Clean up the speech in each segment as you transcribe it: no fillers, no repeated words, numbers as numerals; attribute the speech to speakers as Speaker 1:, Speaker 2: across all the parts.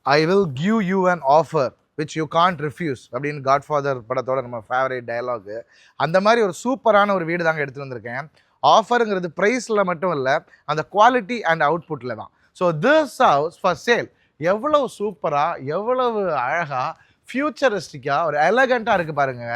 Speaker 1: I will give you an offer which you can't refuse அப்படின்னு Godfather படத்தோட நம்ம favourite dialogue. அந்த மாதிரி ஒரு சூப்பரான ஒரு வீடு தாங்க எடுத்துகிட்டு வந்திருக்கேன். ஆஃபருங்கிறது ப்ரைஸில் மட்டும் இல்லை, அந்த குவாலிட்டி அண்ட் அவுட்புட்டில் தான். So this house for sale. எவ்வளவு சூப்பராக, எவ்வளவு அழகாக, ஃபியூச்சரிஸ்டிக்காக, ஒரு எலகண்ட்டாக இருக்குது பாருங்க.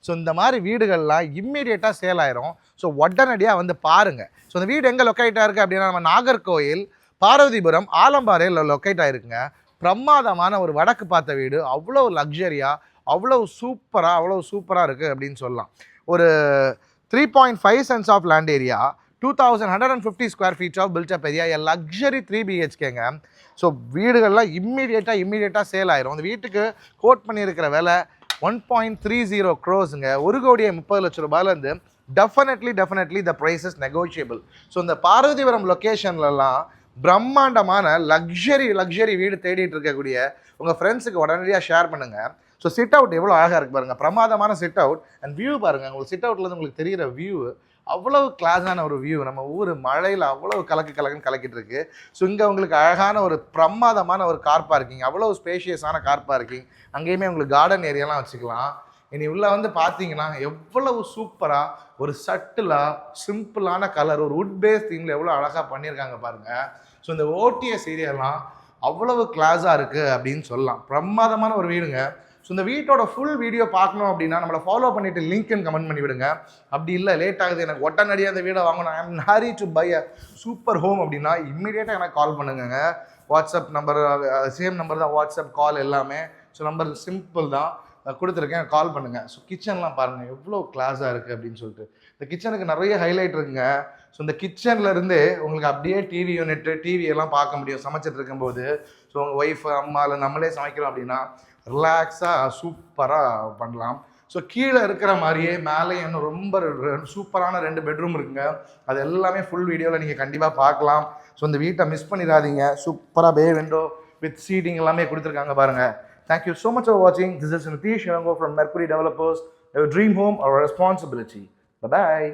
Speaker 1: ஸோ இந்த மாதிரி வீடுகள்லாம் இம்மீடியட்டாக சேல் ஆயிரும். ஸோ உடனடியாக வந்து பாருங்கள். ஸோ இந்த வீடு எங்கே லொக்கேட் ஆயிருக்கு அப்படின்னா, நம்ம நாகர்கோயில் பார்வதிபுரம் ஆலம்பாறையில் லொக்கேட் ஆயிருக்குங்க. பிரமாதமான ஒரு வடக்கு பார்த்த வீடு, அவ்வளோ லக்ஸரியாக, அவ்வளோ சூப்பராக இருக்குது அப்படின்னு சொல்லலாம். ஒரு 3.5 cents of land area, 2150 square feet of built up area, a luxury 3 BHKங்க. ஸோ வீடுகள்லாம் இம்மீடியட்டாக சேல் ஆயிரும். அந்த வீட்டுக்கு கோட் பண்ணியிருக்கிற விலை 1.30 crores-ங்க. 1,30,00,000 ரூபாயிலேருந்து definitely the price is negotiable. So இந்த பார்வதிபுரம் லொக்கேஷன்லலாம் பிரம்மாண்டமான லக்ஸரி வீடு தேடிட்டு இருக்கக்கூடிய உங்கள் ஃப்ரெண்ட்ஸுக்கு உடனடியாக ஷேர் பண்ணுங்கள். ஸோ சிட் அவுட் எவ்வளோ அழகாக இருக்குது பாருங்கள், பிரமாதமான சிட் அவுட் அண்ட் வியூ பாருங்கள். உங்களுக்கு சிட் அவுட்லேருந்து உங்களுக்கு தெரிகிற வியூ அவ்வளவு கிளாஸான ஒரு வியூ. நம்ம ஊர் மழையில் அவ்வளவு கலக்குன்னு கலக்கிட்டு இருக்கு. ஸோ இங்கே உங்களுக்கு அழகான ஒரு பிரமாதமான ஒரு கார் பார்க்கிங், அவ்வளோ ஸ்பேஷியஸான கார் பார்க்கிங், அங்கேயுமே உங்களுக்கு கார்டன் ஏரியாலாம் வச்சுக்கலாம். இனி உள்ள வந்து பார்த்தீங்கன்னா எவ்வளவு சூப்பராக ஒரு சட்டிலாக சிம்பிளான கலர், ஒரு வுட் பேஸ் தீமில் எவ்வளோ அழகாக பண்ணியிருக்காங்க பாருங்கள். ஸோ இந்த ஓடிஎஸ் ஏரியாலாம் அவ்வளவு கிளாஸாக இருக்குது அப்படின்னு சொல்லலாம். பிரமாதமான ஒரு வீடுங்க. ஸோ இந்த வீட்டோட ஃபுல் வீடியோ பார்க்கணும் அப்படின்னா நம்மளை ஃபாலோ பண்ணிவிட்டு லிங்க்னு கமெண்ட் பண்ணி விடுங்க. அப்படி இல்லை லேட் ஆகுது, எனக்கு உடனடியாக அந்த வீடை வாங்கணும், I am hurry to buy a super home அப்படின்னா இம்மிடியேட்டாக எனக்கு கால் பண்ணுங்க. வாட்ஸ்அப் நம்பர் சேம் நம்பர் தான், வாட்ஸ்அப் கால் எல்லாமே. ஸோ நம்பர் சிம்பிள் தான் கொடுத்துருக்கேன், கால் பண்ணுங்கள். ஸோ கிச்சன்லாம் பாருங்கள் எவ்வளோ கிளாஸாக இருக்குது அப்படின்னு சொல்லிட்டு. இந்த கிச்சனுக்கு நிறைய ஹைலைட் இருக்குங்க. ஸோ இந்த கிச்சன்லேருந்தே உங்களுக்கு அப்படியே டிவி யூனிட்டு, டிவி எல்லாம் பார்க்க முடியும் சமைச்சிட்டு இருக்கும்போது. ஸோ உங்கள் ஒய்ஃபு, அம்மா இல்லை நம்மளே சமைக்கிறோம் அப்படின்னா ரிலாக்ஸாக சூப்பராக பண்ணலாம். ஸோ கீழே இருக்கிற மாதிரியே மேலே இன்னும் ரொம்ப சூப்பரான 2 பெட்ரூம் இருக்குங்க. அது எல்லாமே ஃபுல் வீடியோவில் நீங்கள் கண்டிப்பாக பார்க்கலாம். ஸோ இந்த வீட்டை மிஸ் பண்ணிடாதீங்க. சூப்பராக பே விண்டோ வித் சீட்டிங் எல்லாமே கொடுத்துருக்காங்க பாருங்கள். Thank you so much for watching. This is Nitish Yango from Mercury Developers. Your dream home or responsibility. Bye-bye.